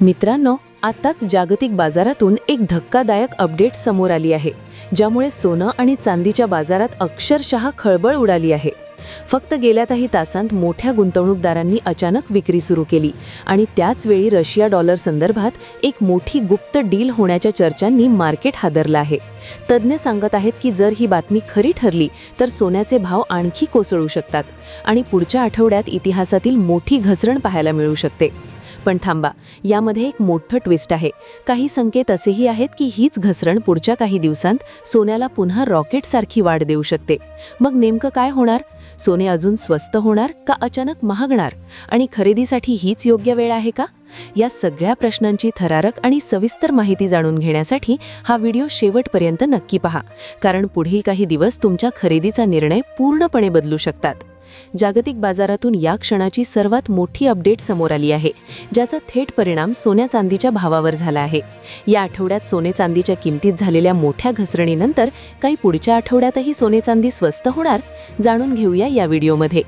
मित्रांनो, आताच जागतिक बाजारातून एक धक्कादायक अपडेट समोर आली आहे, ज्यामुळे सोनं आणि चांदीच्या बाजारात अक्षरशः खळबळ उडाली आहे. फक्त गेल्या काही तासांत मोठ्या गुंतवणूकदारांनी अचानक विक्री सुरू केली आणि त्याच वेळी रशिया डॉलर संदर्भात एक मोठी गुप्त डील होण्याच्या चर्चांनी मार्केट हादरलं आहे. तज्ज्ञ सांगत आहेत की जर ही बातमी खरी ठरली तर सोन्याचे भाव आणखी कोसळू शकतात आणि पुढच्या आठवड्यात इतिहासातील मोठी घसरण पाहायला मिळू शकते. पण थांबा, यामध्ये एक मोठं ट्विस्ट आहे. काही संकेत असेही आहेत की हीच घसरण पुढच्या काही दिवसांत सोन्याला पुन्हा रॉकेटसारखी वाढ देऊ शकते. मग नेमकं काय होणार? सोने अजून स्वस्त होणार का अचानक महागणार? आणि खरेदीसाठी हीच योग्य वेळ आहे का? या सगळ्या प्रश्नांची थरारक आणि सविस्तर माहिती जाणून घेण्यासाठी हा व्हिडिओ शेवटपर्यंत नक्की पहा, कारण पुढील काही दिवस तुमच्या खरेदीचा निर्णय पूर्णपणे बदलू शकतात. जागतिक बाजारातून या क्षणाची सर्वात मोठी अपडेट समोर आली आहे, ज्याचा थेट परिणाम सोन्या चांदीच्या भावावर झाला आहे. या आठवड्यात सोने चांदीच्या किमतीत झालेल्या मोठ्या घसरणीनंतर काही पुढच्या आठवड्यातही सोने चांदी स्वस्त होणार? जाणून घेऊया या व्हिडिओमध्ये.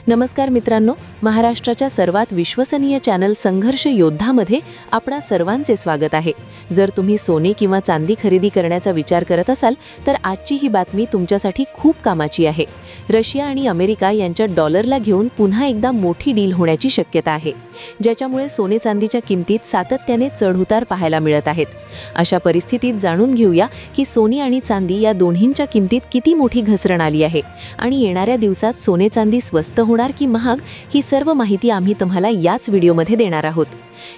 नमस्कार मित्रांनो, महाराष्ट्राच्या सर्वात विश्वसनीय चॅनल संघर्ष योद्धामध्ये आपणा सर्वांचे स्वागत आहे. जर तुम्ही सोने किंवा चांदी खरेदी करण्याचा विचार करत असाल तर आजची ही बातमी तुमच्यासाठी खूप कामाची आहे. रशिया आणि अमेरिका यांच्या डॉलरला घेऊन पुन्हा एकदा मोठी डील होण्याची शक्यता आहे, ज्याच्यामुळे सोने चांदीच्या किमतीत सातत्याने चढउतार पाहायला मिळत आहेत. अशा परिस्थितीत जाणून घेऊया की सोने आणि चांदी या दोन्हींच्या किमतीत किती मोठी घसरण आली आहे आणि येणाऱ्या दिवसात सोने चांदी स्वस्त होणार की महाग, ही सर्व माहिती आम्ही तुम्हाला याच व्हिडिओमध्ये देणार आहोत.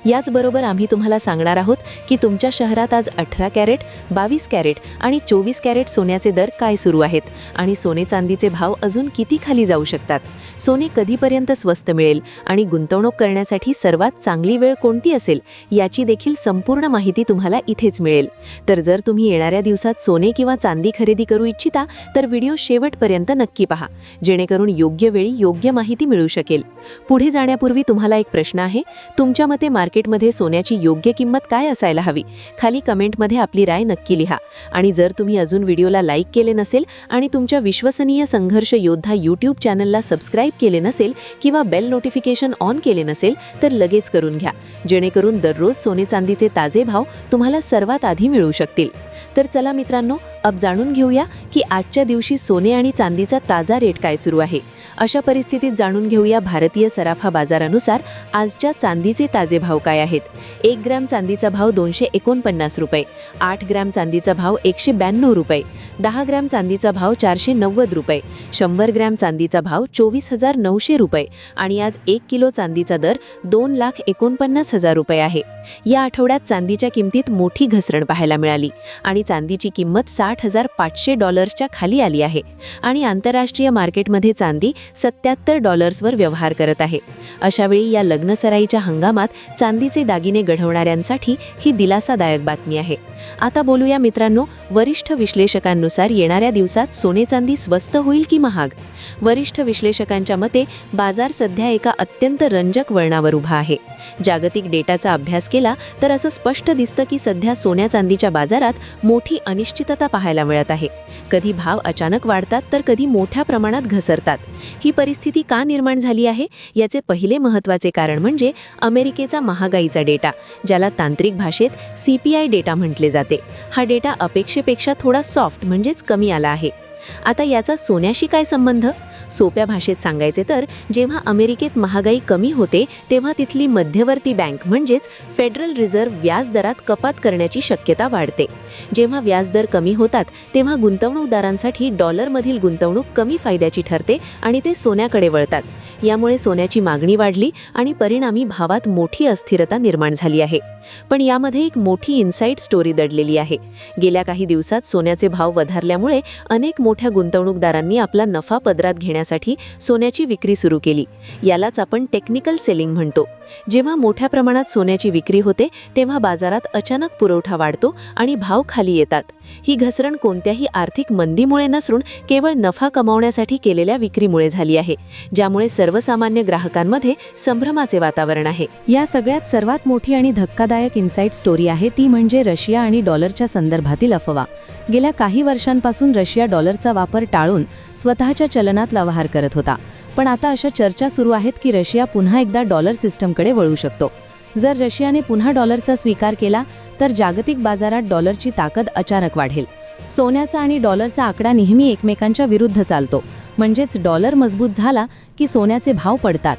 याचबरोबर आम्ही तुम्हाला सांगणार आहोत की तुमच्या शहरात आज 18 कॅरेट, 22 कॅरेट आणि 24 कॅरेट सोन्याचे दर काय सुरू आहेत आणि सोने चांदीचे भाव अजून किती खाली जाऊ शकतात. सोने कधीपर्यंत स्वस्त मिळेल आणि गुंतवणूक करण्यासाठी सर्वात चांगली वेळ कोणती असेल याची देखील संपूर्ण माहिती तुम्हाला इथेच मिळेल. तर जर तुम्ही येणाऱ्या दिवसात सोने किंवा चांदी खरेदी करू इच्छिता तर व्हिडिओ शेवटपर्यंत नक्की पहा, जेणेकरून योग्य वेळी योग्य माहिती मिळू शकेल. पुढे जाण्यापूर्वी तुम्हाला एक प्रश्न आहे. तुमच्या मते मार्केटमध्ये सोन्याची योग्य किंमत काय असायला हवी? खाली कमेंटमध्ये आपली राय नक्की लिहा. आणि जर तुम्ही अजून व्हिडिओला लाईक केले नसेल आणि तुमच्या विश्वसनीय संघर्ष योद्धा यूट्यूब चॅनलला सबस्क्राईब केले नसेल किंवा बेल नोटिफिकेशन ऑन केले नसेल तर लगेच करून घ्या, जेणेकरून दररोज सोने चांदीचे ताजे भाव तुम्हाला सर्वात आधी मिळू शकतील. तर चला मित्रांनो, अब जाणून घेऊया की आजच्या दिवशी सोने आणि चांदीचा ताजा रेट काय सुरू आहे. अशा परिस्थितीत जाणून घेऊया भारतीय सराफा बाजारानुसार आजच्या चांदीचे ताजे भाव काय आहेत. 1 ग्रॅम चांदीचा भाव 249 रुपये, 8 ग्रॅम चांदीचा भाव 192 रुपये, 10 ग्रॅम चांदीचा भाव 490 रुपये, 100 ग्रॅम चांदीचा भाव 24,900 रुपये आणि आज 1 किलो चांदीचा दर 2,49,000 रुपये आहे. या आठवड्यात चांदीच्या किमतीत मोठी घसरण पाहायला मिळाली आणि चांदीची किंमत $60,500 खाली आली आहे आणि आंतरराष्ट्रीय मार्केटमध्ये चांदी $77 व्यवहार करत आहे. अशावेळी या लग्नसराईच्या हंगामात चांदीचे दागिने घडवणाऱ्यांसाठी ही दिलासादायक बातमी आहे. आता बोलूया मित्रांनो, वरिष्ठ विश्लेषकांनुसार येणाऱ्या दिवसात सोने चांदी स्वस्त होईल की महाग? वरिष्ठ विश्लेषकांच्या मते बाजार सध्या एका अत्यंत रंजक वळणावर उभा आहे. जागतिक डेटाचा अभ्यास केला तर असं स्पष्ट दिसतं की सध्या सोन्या चांदीच्या बाजारात मोठी अनिश्चितता पाहायला मिळत आहे. कधी भाव अचानक वाढतात तर कधी मोठ्या प्रमाणात घसरतात. ही परिस्थिती का निर्माण झाली आहे याचे पहिले महत्त्वाचे कारण म्हणजे अमेरिकेचा महागाईचा डेटा, ज्याला तांत्रिक भाषेत CPI डेटा म्हटले जाते. हा डेटा अपेक्षेपेक्षा थोडा सॉफ्ट म्हणजेच कमी आला आहे. आता याचा सोन्याशी काय संबंध? सोप्या भाषेत सांगायचे तर जेव्हा अमेरिकेत महागाई कमी होते तेव्हा तिथली मध्यवर्ती बँक म्हणजेच फेडरल रिझर्व्ह व्याजदरात कपात करण्याची शक्यता वाढते. जेव्हा व्याजदर कमी होतात तेव्हा गुंतवणूकदारांसाठी डॉलरमधील गुंतवणूक कमी फायद्याची ठरते आणि ते सोन्याकडे वळतात. यामुळे सोन्याची मागणी वाढली आणि परिणामी भावात मोठी अस्थिरता निर्माण झाली आहे. पण यामध्ये एक मोठी इनसाइड स्टोरी दडलेली आहे. गेल्या काही दिवसात सोन्याचे भाव वधारल्यामुळे अनेक मोठ्या गुंतवणूकदारांनी आपला नफा पदरात घेण्यासाठी सोन्याची विक्री सुरू केली. यालाच आपण टेक्निकल सेलिंग म्हणतो. जेव्हा मोठ्या प्रमाणात सोन्याची विक्री होते तेव्हा बाजारात अचानक पुरवठा वाढतो आणि भाव खाली येतात. ही घसरण कोणत्याही आर्थिक मंदीमुळे नसून केवळ नफा कमावण्यासाठी केलेल्या विक्रीमुळे झाली आहे, ज्यामुळे सर्वसामान्य ग्राहकांमध्ये संभ्रमाचे वातावरण आहे. या सगळ्यात सर्वात मोठी आणि धक्कादायक इनसाइड स्टोरी आहे ती म्हणजे रशिया आणि डॉलरच्या संदर्भातील अफवा. गेल्या काही वर्षांपासून रशिया डॉलरचा वापर टाळून स्वतःच्या चलनात व्यवहार करत होता. पण आता अशा चर्चा सुरू आहेत की रशिया पुन्हा एकदा डॉलर सिस्टमकडे वळू शकतो. जर रशियाने पुन्हा डॉलरचा स्वीकार केला तर जागतिक बाजारात डॉलरची ताकद अचानक वाढेल. सोन्याचा आणि डॉलरचा आकडा नेहमी एकमेकांच्या विरुद्ध चालतो, म्हणजेच डॉलर मजबूत झाला की सोन्याचे भाव पडतात.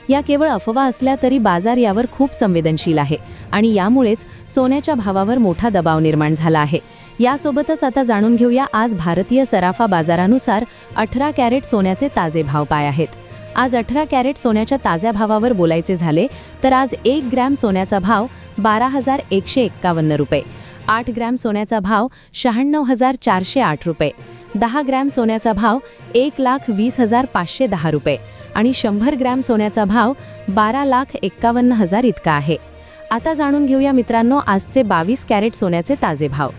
या केवळ अफवा असल्या तरी बाजार यावर खूप संवेदनशील आहे आणि यामुळेच सोन्याच्या भावावर मोठा दबाव निर्माण झाला आहे. यासोबतच आता जाणून घेऊया आज भारतीय सराफा बाजारानुसार 18 कॅरेट सोन्याचे ताजे भाव काय आहेत. आज 18 कॅरेट सोन्याच्या ताज्या भावावर बोलायचे झाले तर आज 1 ग्रॅम सोन्याचा भाव 12,151 रुपये, 8 ग्रॅम सोन्याचा भाव 96,408 रुपये, 10 ग्रॅम सोन्याचा भाव 1,20,510 रुपये आणि 100 ग्रॅम सोन्याचा भाव 12,51,000 इतका आहे. आता जाणून घेऊया मित्रांनो आजचे 22 कॅरेट सोन्याचे ताजे भाव.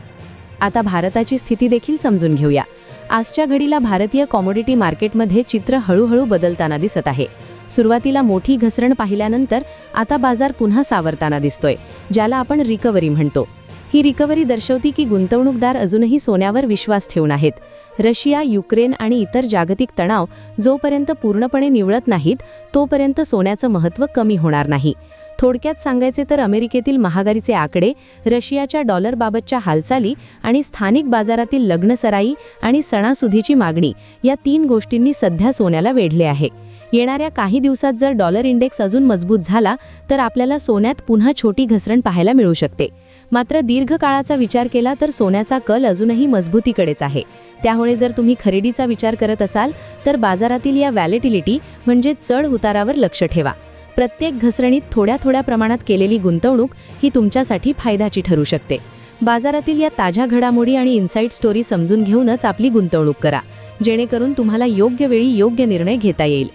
आता भारताची स्थिती देखील समजून घेऊया. आजच्या घडीला भारतीय कॉमोडिटी मार्केटमध्ये चित्र हळूहळू बदलताना दिसत आहे. सुरुवातीला मोठी घसरण पाहिल्यानंतर आता बाजार पुन्हा सावरताना दिसतोय, ज्याला आपण रिकव्हरी म्हणतो. ही रिकव्हरी दर्शवते की गुंतवणूकदार अजूनही सोन्यावर विश्वास ठेवून आहेत. रशिया, युक्रेन आणि इतर जागतिक तणाव जोपर्यंत पूर्णपणे निवळत नाहीत तोपर्यंत सोन्याचं महत्त्व कमी होणार नाही. थोडक्यात सांगायचे तर अमेरिकेतील महागाईचे आकडे, रशियाच्या डॉलरबाबतच्या हालचाली आणि स्थानिक बाजारातील लग्नसराई आणि सणासुदीची मागणी या 3 गोष्टींनी सध्या सोन्याला वेढले आहे. येणाऱ्या काही दिवसात जर डॉलर इंडेक्स अजून मजबूत झाला तर आपल्याला सोन्यात पुन्हा छोटी घसरण पाहायला मिळू शकते. मात्र दीर्घकाळाचा विचार केला तर सोन्याचा कल अजूनही मजबूतीकडेच आहे. त्यामुळे जर तुम्ही खरेदीचा विचार करत असाल तर बाजारातील या व्हॅलेटिलिटी म्हणजे चढ उतारावर लक्ष ठेवा. प्रत्येक घसरणीत थोड्या प्रमाणात केलेली गुंतवणूक ही तुमच्यासाठी फायद्याची ठरू शकते. बाजारातील या ताज्या घडामोडी आणि इन्साइट स्टोरी समजून घेऊनच आपली गुंतवणूक करा, जेणेकरून तुम्हाला योग्य वेळी योग्य निर्णय घेता येईल.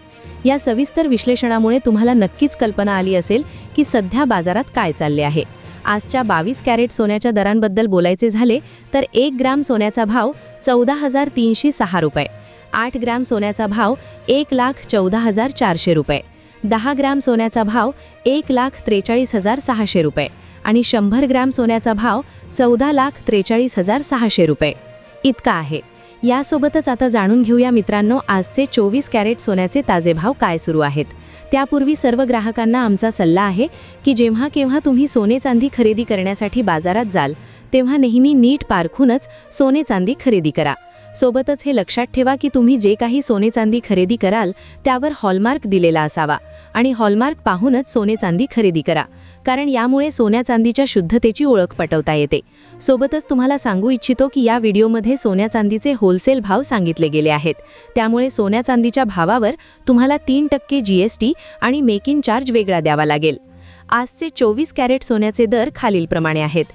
या सविस्तर विश्लेषणामुळे तुम्हाला नक्कीच कल्पना आली असेल की सध्या बाजारात काय चालले आहे. आजच्या 22 कॅरेट सोन्याच्या दरांबद्दल बोलायचे झाले तर 1 ग्रॅम सोन्याचा भाव 14,306 रुपये, 8 ग्रॅम सोन्याचा भाव 1,14,400 रुपये, 10 ग्रॅम सोन्याचा भाव 1,43,600 रुपये आणि 100 ग्रॅम सोन्याचा भाव 14,43,600 रुपये इतका आहे. यासोबतच आता जाणून घेऊया मित्रांनो आजचे 24 कॅरेट सोन्याचे ताजे भाव काय सुरू आहेत. त्यापूर्वी सर्व ग्राहकांना आमचा सल्ला आहे की जेव्हा केव्हा तुम्ही सोने चांदी खरेदी करण्यासाठी बाजारात जाल तेव्हा नेहमी नीट पारखूनच सोने चांदी खरेदी करा. सोबतच हे लक्षात ठेवा की तुम्ही जे काही सोने चांदी खरेदी कराल त्यावर हॉलमार्क दिलेला असावा आणि हॉलमार्क पाहूनच सोने चांदी खरेदी करा, कारण यामुळे सोन्या चांदीच्या शुद्धतेची ओळख पटवता येते. सोबतच तुम्हाला सांगू इच्छितो की या व्हिडिओमध्ये सोन्या चांदीचे होलसेल भाव सांगितले गेले आहेत. त्यामुळे सोन्या चांदीच्या भावावर तुम्हाला 3% GST आणि मेकिंग चार्ज वेगळा द्यावा लागेल. आजचे 24 कॅरेट सोन्याचे दर खालीलप्रमाणे आहेत.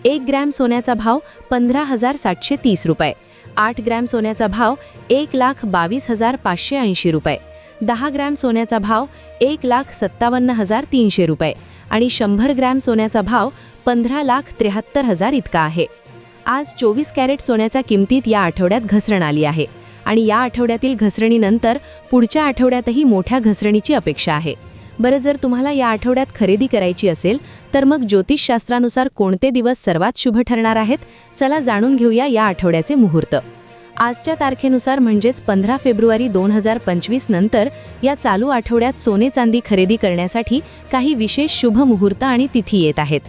1 ग्रॅम सोन्याचा भाव 15,730 रुपये, 8 ग्रॅम सोन्याचा भाव 1,22,580 रुपये, 10 ग्रॅम सोन्याचा भाव 1,57,300 रुपये आणि 100 ग्रॅम सोन्याचा भाव 15,73,000 इतका आहे. आज 24 कॅरेट सोन्याच्या किमतीत या आठवड्यात घसरण आली आहे आणि या आठवड्यातील घसरणीनंतर पुढच्या आठवड्यातही मोठ्या घसरणीची अपेक्षा आहे. बरं, जर तुम्हाला या आठवड्यात खरेदी करायची असेल तर मग ज्योतिषशास्त्रानुसार कोणते दिवस सर्वात शुभ ठरणार आहेत, चला जाणून घेऊया या आठवड्याचे मुहूर्त. आजच्या तारखेनुसार म्हणजेच 15 फेब्रुवारी 2025 नंतर या चालू आठवड्यात सोने चांदी खरेदी करण्यासाठी काही विशेष शुभ मुहूर्त आणि तिथी येत आहेत.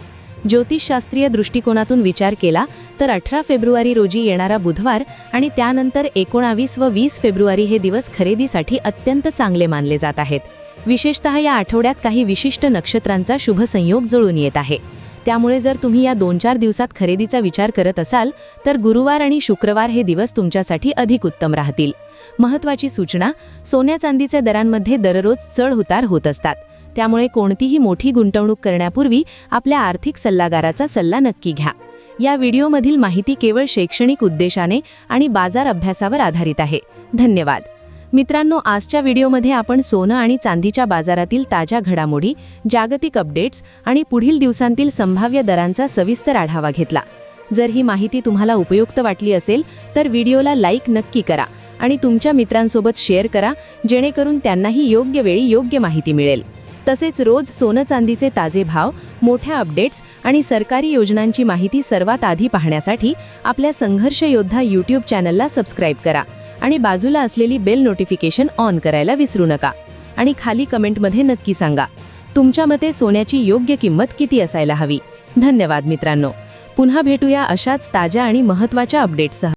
ज्योतिषशास्त्रीय दृष्टिकोनातून विचार केला तर 18 फेब्रुवारी रोजी येणारा बुधवार आणि त्यानंतर 19 व 20 फेब्रुवारी हे दिवस खरेदीसाठी अत्यंत चांगले मानले जात आहेत. विशेषतः या आठवड्यात काही विशिष्ट नक्षत्रांचा शुभ संयोग जुळून येत आहे. त्यामुळे जर तुम्ही या 2-4 दिवसात खरेदीचा विचार करत असाल तर गुरुवार आणि शुक्रवार हे दिवस तुमच्यासाठी अधिक उत्तम राहतील. महत्त्वाची सूचना, सोन्या चांदीच्या दरांमध्ये दररोज चढ उतार होत असतात. त्यामुळे कोणतीही मोठी गुंतवणूक करण्यापूर्वी आपल्या आर्थिक सल्लागाराचा सल्ला नक्की घ्या. या व्हिडिओमधील माहिती केवळ शैक्षणिक उद्देशाने आणि बाजार अभ्यासावर आधारित आहे. धन्यवाद. मित्रांनो, आजच्या व्हिडिओमध्ये आपण सोनं आणि चांदीच्या बाजारातील ताज्या घडामोडी, जागतिक अपडेट्स आणि पुढील दिवसांतील संभाव्य दरांचा सविस्तर आढावा घेतला. जर ही माहिती तुम्हाला उपयुक्त वाटली असेल तर व्हिडिओला लाईक नक्की करा आणि तुमच्या मित्रांसोबत शेअर करा, जेणेकरून त्यांनाही योग्य वेळी योग्य माहिती मिळेल. तसेच रोज सोनं चांदीचे ताजे भाव, मोठ्या अपडेट्स आणि सरकारी योजनांची माहिती सर्वात आधी पाहण्यासाठी आपल्या संघर्ष योद्धा YouTube चॅनलला सबस्क्राईब करा आणि बाजूला असलेली बेल नोटिफिकेशन ऑन करायला विसरू नका. आणि खाली कमेंटमध्ये नक्की सांगा तुमच्या मते सोन्याची योग्य किंमत किती असायला हवी? धन्यवाद मित्रांनो. पुन्हा भेटूया अशाच ताज्या आणि महत्त्वाच्या अपडेट्ससह.